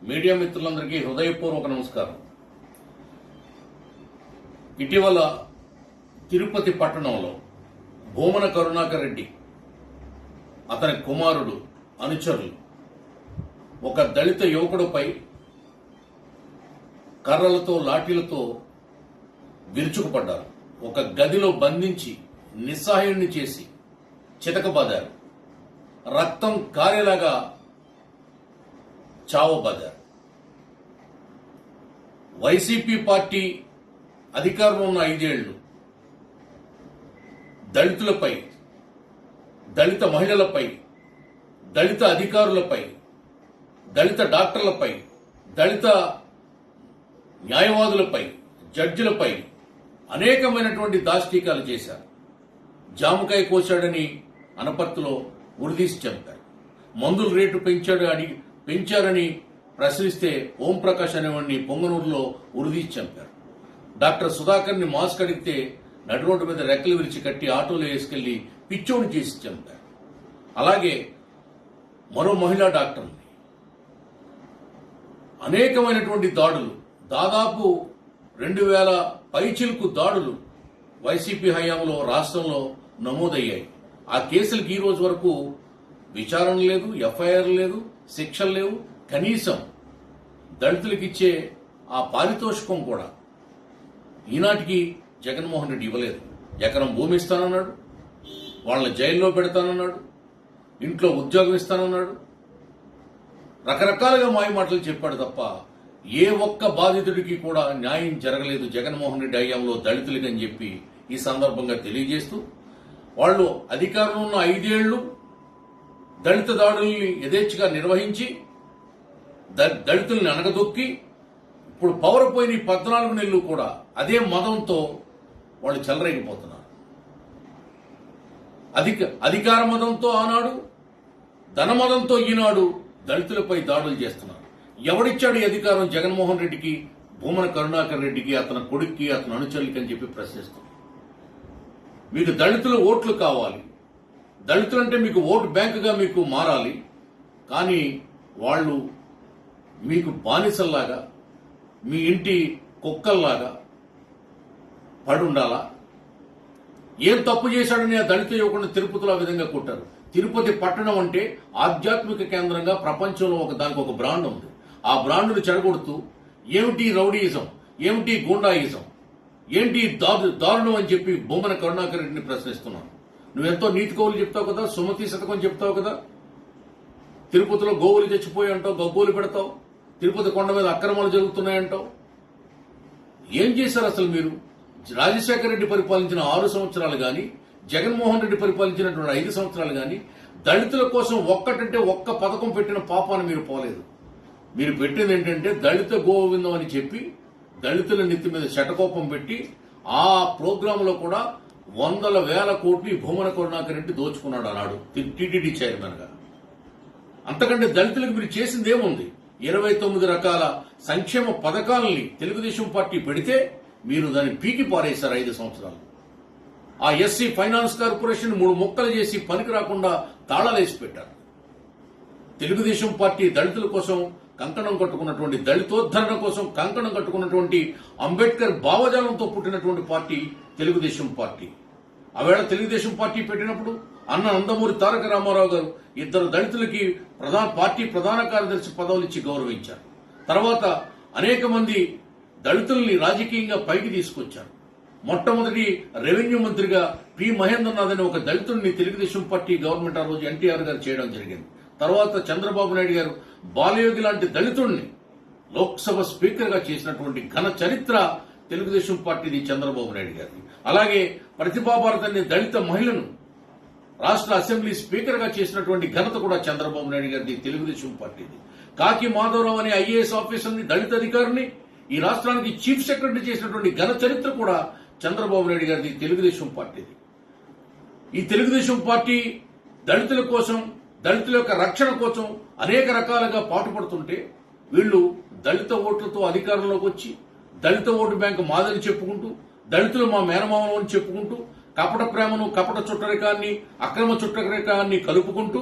Media మిత్రులందరికీ హృదయపూర్వక నమస్కారం. ఇటీవల తిరుపతి పట్టణంలో భూమన కరుణాకర్ రెడ్డి, అతని కుమారుడు, అనుచరులు ఒక దళిత యువకుడిపై కర్రలతో లాఠీలతో విరుచుకుపడ్డారు. ఒక గదిలో బంధించి నిస్సహాయుణ్ణి చేసి చితకబాదారు. రక్తం కారేలాగా చావబాదారు. వైసీపీ పార్టీ అధికారంలో ఉన్న 5 ఏళ్లు దళితులపై, దళిత మహిళలపై, దళిత అధికారులపై, దళిత డాక్టర్లపై, దళిత న్యాయవాదులపై, జడ్జిలపై అనేకమైనటువంటి దాష్టీకాలు చేశారు. జామకాయ కోశాడని అనపర్తిలో ఉరిదీసి చంపారు. మందుల రేటు పెంచారని ప్రశ్నిస్తే ఓంప్రకాష్ అనేవాడిని పొంగనూరులో ఉరిదీసి చంపారు. డాక్టర్ సుధాకర్ని మాస్క్ అడిగితే నడి రోడ్డు మీద రెక్కలు విరిచి కట్టి ఆటోలో వేసుకెళ్లి పిచ్చోని చేసి చంపారు. అలాగే మరో మహిళా డాక్టర్ని అనేకమైనటువంటి దాడులు, దాదాపు 2000 పైచిలుకు దాడులు వైసీపీ హయాంలో రాష్ట్రంలో నమోదయ్యాయి. ఆ కేసులకు ఈ రోజు వరకు విచారణ లేదు, ఎఫ్ఐఆర్ లేదు, శిక్షలు లేవు. కనీసం దళితులకు ఇచ్చే ఆ పారితోషికం కూడా ఈనాటికి జగన్మోహన్ రెడ్డి ఇవ్వలేదు. ఎకరం భూమి ఇస్తానన్నాడు, వాళ్ళని జైల్లో పెడతానన్నాడు, ఇంట్లో ఉద్యోగం ఇస్తానన్నాడు, రకరకాలుగా మాయమాటలు చెప్పాడు తప్ప ఏ ఒక్క బాధితుడికి కూడా న్యాయం జరగలేదు జగన్మోహన్ రెడ్డి హయాంలో దళితులకి అని చెప్పి ఈ సందర్భంగా తెలియజేస్తూ, వాళ్ళు అధికారంలో ఉన్న 5 ఏళ్లు దళిత దాడుల్ని యథేచ్ఛగా నిర్వహించి దళితుల్ని అనగదొక్కి ఇప్పుడు పవర్ పోయిన 14 నెలలు కూడా అదే మదంతో వాళ్ళు చెలరేగిపోతున్నారు. అధికార మదంతో ఆనాడు, ధన మదంతో ఈనాడు దళితులపై దాడులు చేస్తున్నారు. ఎవడిచ్చాడు ఈ అధికారం జగన్మోహన్ రెడ్డికి, భూమన కరుణాకర్ రెడ్డికి, అతని కొడుక్కి, అతని అనుచరులకి అని చెప్పి ప్రశ్నిస్తున్నారు. మీకు దళితుల ఓట్లు కావాలి, దళితులంటే మీకు ఓటు బ్యాంకుగా మీకు మారాలి, కానీ వాళ్ళు మీకు బానిసల్లాగా, మీ ఇంటి కుక్కల్లాగా పడుండాలా? ఏం తప్పు చేశాడని ఆ దళిత యువకుడిని తిరుపతిలో ఆ విధంగా కొట్టారు. తిరుపతి పట్టణం అంటే ఆధ్యాత్మిక కేంద్రంగా ప్రపంచంలో దానికి ఒక బ్రాండ్ ఉంది. ఆ బ్రాండ్ను చెడగొడుతూ ఏమిటి రౌడీయిజం, ఏమిటి గూండాయిజం, ఏంటి దారుణం అని చెప్పి భూమన కరుణాకర్ రెడ్డిని ప్రశ్నిస్తున్నాను. నువ్వెంతో నీతి కవులు చెప్తావు కదా, సుమతి శతకం చెప్తావు కదా, తిరుపతిలో గోవులు చచ్చిపోయి అంటావు, గగ్గోలు పెడతావు, తిరుపతి కొండ మీద అక్రమాలు జరుగుతున్నాయంటావు. ఏం చేశారు అసలు మీరు? రాజశేఖర రెడ్డి పరిపాలించిన 6 సంవత్సరాలు గాని, జగన్మోహన్ రెడ్డి పరిపాలించినటువంటి 5 సంవత్సరాలు గాని దళితుల కోసం ఒక్క పథకం పెట్టిన పాపాన్ని మీరు పోలేదు. మీరు పెట్టింది ఏంటంటే దళిత గోవిందం అని చెప్పి దళితుల నెత్తి మీద శటకోపం పెట్టి ఆ ప్రోగ్రాంలో కూడా 100,000 కోట్లు భూమన కరుణాకర్ రెడ్డి దోచుకున్నాడు అన్నాడు టీటీడీ చైర్మన్ గా. అంతకంటే దళితులకు మీరు చేసింది ఏముంది? 29 రకాల సంక్షేమ పథకాలని తెలుగుదేశం పార్టీ పెడితే మీరు దాన్ని పీకి పారేశారు 5 సంవత్సరాలు. ఆ ఎస్సీ ఫైనాన్స్ కార్పొరేషన్ 3 ముక్కలు చేసి పనికి రాకుండా తాళాలేసి పెట్టారు. తెలుగుదేశం పార్టీ దళితుల కోసం కంకణం కట్టుకున్నటువంటి, దళితోద్ధరణ కోసం కంకణం కట్టుకున్నటువంటి, అంబేద్కర్ భావజాలంతో పుట్టినటువంటి పార్టీ తెలుగుదేశం పార్టీ. ఆవేళ తెలుగుదేశం పార్టీ పెట్టినప్పుడు అన్న నందమూరి తారక రామారావు గారు 2 దళితులకి పార్టీ ప్రధాన కార్యదర్శి పదవులు ఇచ్చి గౌరవించారు. తర్వాత అనేక మంది దళితుల్ని రాజకీయంగా పైకి తీసుకొచ్చారు. మొట్టమొదటి రెవెన్యూ మంత్రిగా పి మహేంద్రనాథ్ అనే ఒక దళితుడిని తెలుగుదేశం పార్టీ గవర్నమెంట్ ఆ రోజు ఎన్టీఆర్ గారు చేయడం జరిగింది. తర్వాత చంద్రబాబు నాయుడు గారు బాలయోగి లాంటి దళితుడిని లోక్సభ స్పీకర్ గా చేసినటువంటి ఘన చరిత్ర తెలుగుదేశం పార్టీది, చంద్రబాబు నాయుడు గారిది. అలాగే ప్రతిభాభారత్ అనే దళిత మహిళను రాష్ట్ర అసెంబ్లీ స్పీకర్ గా చేసినటువంటి ఘనత కూడా చంద్రబాబు నాయుడు గారిది, తెలుగుదేశం పార్టీది. కాకి మాధవరావు అనే ఐఏఎస్ ఆఫీసర్ని, దళిత అధికారిని ఈ రాష్ట్రానికి చీఫ్ సెక్రటరీ చేసినటువంటి ఘన చరిత్ర కూడా చంద్రబాబు నాయుడు గారిది, తెలుగుదేశం పార్టీది. ఈ తెలుగుదేశం పార్టీ దళితుల కోసం, దళితుల యొక్క రక్షణ కోసం అనేక రకాలుగా పాటుపడుతుంటే వీళ్ళు దళిత ఓట్లతో అధికారంలోకి వచ్చి దళిత ఓటు బ్యాంకు మాదని చెప్పుకుంటూ, దళితులు మా మేనమామలు అని చెప్పుకుంటూ, కపట ప్రేమను, కపట చుట్టరికాన్ని, అక్రమ చుట్టరికాన్ని కలుపుకుంటూ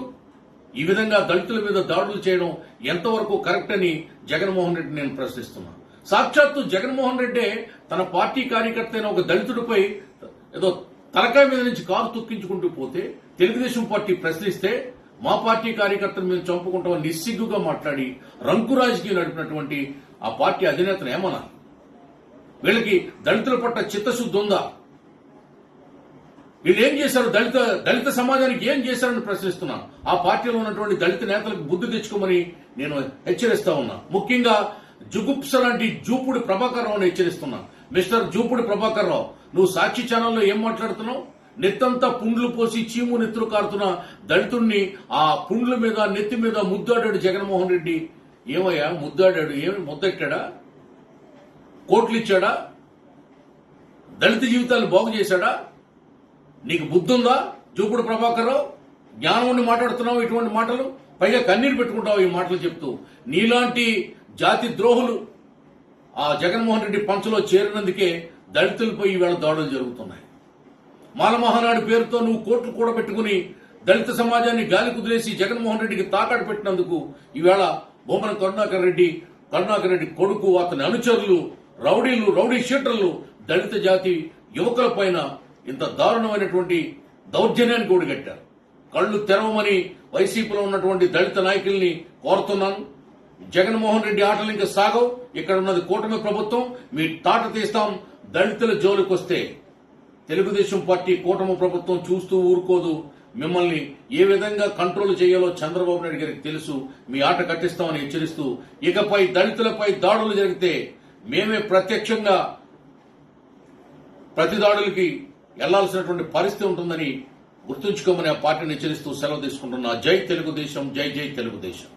ఈ విధంగా దళితుల మీద దాడులు చేయడం ఎంతవరకు కరెక్ట్ అని జగన్మోహన్ రెడ్డి నేను ప్రశ్నిస్తున్నా. సాక్షాత్తు జగన్మోహన్ రెడ్డి తన పార్టీ కార్యకర్త అయిన ఒక దళితుడిపై ఏదో తలకాయ మీద నుంచి కారు తొక్కించుకుంటూ పోతే తెలుగుదేశం పార్టీ ప్రశ్నిస్తే మా పార్టీ కార్యకర్తను మేము చంపుకుంటామని నిస్సిగ్గుగా మాట్లాడి రంకు రాజకీయం నడిపినటువంటి ఆ పార్టీ అధినేతను ఏమన్నా? వీళ్ళకి దళితుల పట్ల చిత్తశుద్ధి ఉందా? వీళ్ళు ఏం చేశారు? దళిత సమాజానికి ఏం చేశారని ప్రశ్నిస్తున్నాను. ఆ పార్టీలో ఉన్నటువంటి దళిత నేతలకు బుద్ధి తెచ్చుకోమని నేను హెచ్చరిస్తా ఉన్నా. ముఖ్యంగా జుగుప్స లాంటి జూపుడి ప్రభాకర్ రావుని హెచ్చరిస్తున్నా. మిస్టర్ జూపుడి ప్రభాకర్ రావు, నువ్వు సాక్షి ఛానల్లో ఏం మాట్లాడుతున్నావు? నెత్తంతా పుండ్లు పోసి చీము నెత్తులు కారుతున్న దళితుడిని ఆ పుండ్ల మీద నెత్తి మీద ముద్దాడాడు జగన్మోహన్ రెడ్డి. ఏమయ్యా ముద్దాడాడు? ఏమి ముద్దెట్టాడా? కోట్లు ఇచ్చాడా? దళిత జీవితాలను బాగు చేశాడా? నీకు బుద్ధి ఉందా జూపుడు ప్రభాకర్ రావు? జ్ఞానం ఉండి మాట్లాడుతున్నావు ఇటువంటి మాటలు? పైగా కన్నీరు పెట్టుకుంటావు ఈ మాటలు చెప్తూ. నీలాంటి జాతి ద్రోహులు ఆ జగన్మోహన్ రెడ్డి పంచలో చేరినందుకే దళితులపై ఈవేళ దాడులు జరుగుతున్నాయి. మాలమహానాడు పేరుతో నువ్వు కోట్లు కూడబెట్టుకుని దళిత సమాజాన్ని గాలి కుదిలేసి జగన్మోహన్ రెడ్డికి తాకాడు పెట్టినందుకు ఈవేళ భూమన కరుణాకర్ రెడ్డి కొడుకు, అతని అనుచరులు, రౌడీ షీటర్లు దళిత జాతి యువకుల పైన ఇంత దారుణమైనటువంటి దౌర్జన్యానికి ఒడిగట్టారు. కళ్లు తెరవమని వైసీపీలో ఉన్నటువంటి దళిత నాయకుల్ని కోరుతున్నాను. జగన్మోహన్ రెడ్డి ఆటలు ఇంకా సాగవు. ఇక్కడ ఉన్నది కూటమి ప్రభుత్వం. మీ తాట తీస్తాం. దళితుల జోలికి వస్తే తెలుగుదేశం పార్టీ కూటమి ప్రభుత్వం చూస్తూ ఊరుకోదు. మిమ్మల్ని ఏ విధంగా కంట్రోల్ చేయాలో చంద్రబాబు నాయుడు గారికి తెలుసు. మీ ఆట కట్టిస్తామని హెచ్చరిస్తూ, ఇకపై దళితులపై దాడులు జరిగితే మేమే ప్రత్యక్షంగా ప్రతి దాడులకి వెళ్లాల్సినటువంటి పరిస్థితి ఉంటుందని గుర్తుంచుకోమని ఆ పార్టీని హెచ్చరిస్తూ సెలవు తీసుకుంటున్నా. జై తెలుగుదేశం, జై జై తెలుగుదేశం.